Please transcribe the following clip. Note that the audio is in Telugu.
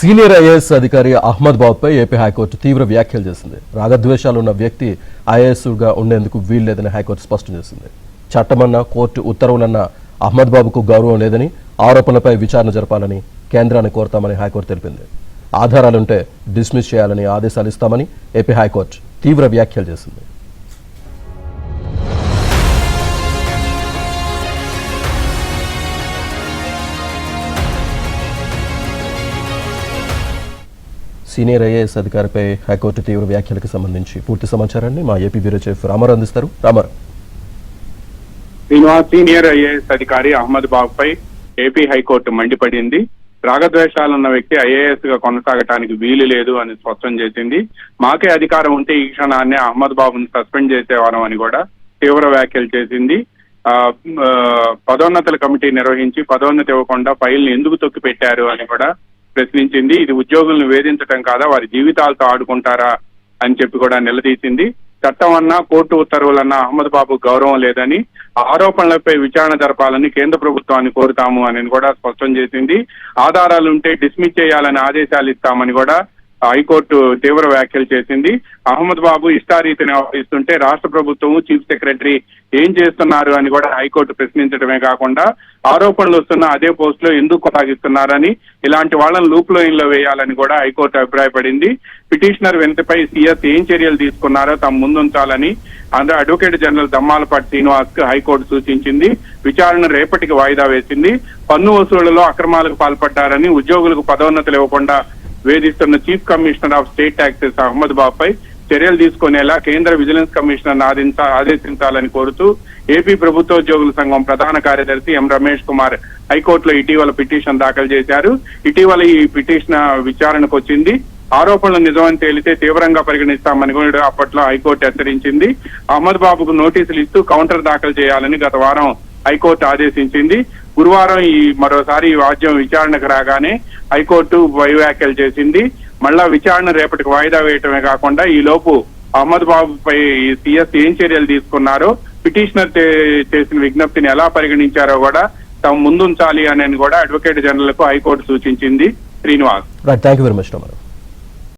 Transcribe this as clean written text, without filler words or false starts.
సీనియర్ ఐఏఎస్ అధికారి అహ్మద్ బాబుపై ఏపీ హైకోర్టు తీవ్ర వ్యాఖ్యలు చేసింది. రాగద్వేషాలు ఉన్న వ్యక్తి ఐఏఎస్గా ఉండేందుకు వీల్లేదని హైకోర్టు స్పష్టం చేసింది. చట్టమన్నా కోర్టు ఉత్తర్వులన్నా అహ్మద్ బాబుకు గౌరవం లేదని, ఆరోపణలపై విచారణ జరపాలని కేంద్రాన్ని కోరతామని హైకోర్టు తెలిపింది. ఆధారాలుంటే డిస్మిస్ చేయాలని ఆదేశాలు ఇస్తామని ఏపీ హైకోర్టు తీవ్ర వ్యాఖ్యలు చేసింది. సీనియర్ ఐఏఎస్ అధికారిపై హైకోర్టు తీవ్ర వ్యాఖ్యలకు సంబంధించి పూర్తి సమాచారాన్ని మా ఏపీ బ్యూరో చీఫ్ రామారావు అందిస్తారు. రామారావు. సీనియర్ ఐఏఎస్ అధికారి అహ్మద్ బాబుపై ఏపీ హైకోర్టు మండిపడింది. రాగద్వేషాలున్న వ్యక్తి ఐఏఎస్ గా కొనసాగటానికి వీలు లేదు అని స్పష్టం చేసింది. మాకే అధికారం ఉంటే ఈ క్షణాన్ని అహ్మద్ బాబుని సస్పెండ్ చేసేవారం అని కూడా తీవ్ర వ్యాఖ్యలు చేసింది. పదోన్నతుల కమిటీ నిర్వహించి పదోన్నతి ఇవ్వకుండా ఫైల్ని ఎందుకు తొక్కి పెట్టారు అని కూడా ప్రశ్నించింది. ఇది ఉద్యోగులను వేధించడం కాదా, వారి జీవితాలతో ఆడుకుంటారా అని చెప్పి కూడా నిలదీసింది. చట్టం అన్నా కోర్టు ఉత్తర్వులన్నా అహ్మద్ బాబు గౌరవం లేదని, ఆరోపణలపై విచారణ జరపాలని కేంద్ర ప్రభుత్వాన్ని కోరుతాము అని కూడా స్పష్టం చేసింది. ఆధారాలుంటే డిస్మిస్ చేయాలని ఆదేశాలు ఇస్తామని కూడా హైకోర్టు తీవ్ర వ్యాఖ్యలు చేసింది. అహ్మద్ బాబు ఇష్టారీతిని వ్యవహరిస్తుంటే రాష్ట్ర ప్రభుత్వం చీఫ్ సెక్రటరీ ఏం చేస్తున్నారు అని కూడా హైకోర్టు ప్రశ్నించడమే కాకుండా, ఆరోపణలు వస్తున్న అదే పోస్ట్ లో ఎందుకు కొనసాగిస్తున్నారని, ఇలాంటి వాళ్ళని లూప్ లైన్ లో వేయాలని కూడా హైకోర్టు అభిప్రాయపడింది. పిటిషనర్ వెంటపై సీఎస్ ఏం చర్యలు తీసుకున్నారో తమ ముందుంచాలని అడ్వకేట్ జనరల్ దమ్మాలపాటి శ్రీనివాస్ కు హైకోర్టు సూచించింది. విచారణ రేపటికి వాయిదా వేసింది. పన్ను వసూళ్లలో అక్రమాలకు పాల్పడ్డారని, ఉద్యోగులకు పదోన్నతులు ఇవ్వకుండా వేధిస్తున్న chief commissioner of state taxes Ahmed బాబుపై చర్యలు తీసుకునేలా కేంద్ర విజిలెన్స్ కమిషనర్ ఆదేశించాలని కోరుతూ ఏపీ ప్రభుత్వోద్యోగుల సంఘం ప్రధాన కార్యదర్శి ఎం రమేష్ కుమార్ హైకోర్టులో ఇటీవల పిటిషన్ దాఖలు చేశారు. ఇటీవల ఈ పిటిషన్ విచారణకు వచ్చింది. ఆరోపణలు నిజమని తేలితే తీవ్రంగా పరిగణిస్తామని కూడా అప్పట్లో హైకోర్టు హెచ్చరించింది. అహ్మద్ బాబుకు నోటీసులు ఇస్తూ కౌంటర్ దాఖలు చేయాలని గత వారం హైకోర్టు ఆదేశించింది. గురువారం మరోసారి ఈ వాద్యం విచారణకు రాగానే హైకోర్టు వ్యాఖ్యలు చేసింది. మళ్ళా విచారణ రేపటికి వాయిదా వేయటమే కాకుండా ఈ లోపు అహ్మద్ బాబుపై సీఎస్ ఏం చర్యలు తీసుకున్నారో, పిటిషనర్ చేసిన విజ్ఞప్తిని ఎలా పరిగణించారో కూడా తమ ముందుంచాలి అని కూడా అడ్వకేట్ జనరల్ కు హైకోర్టు సూచించింది. Srinivas. Thank you very much.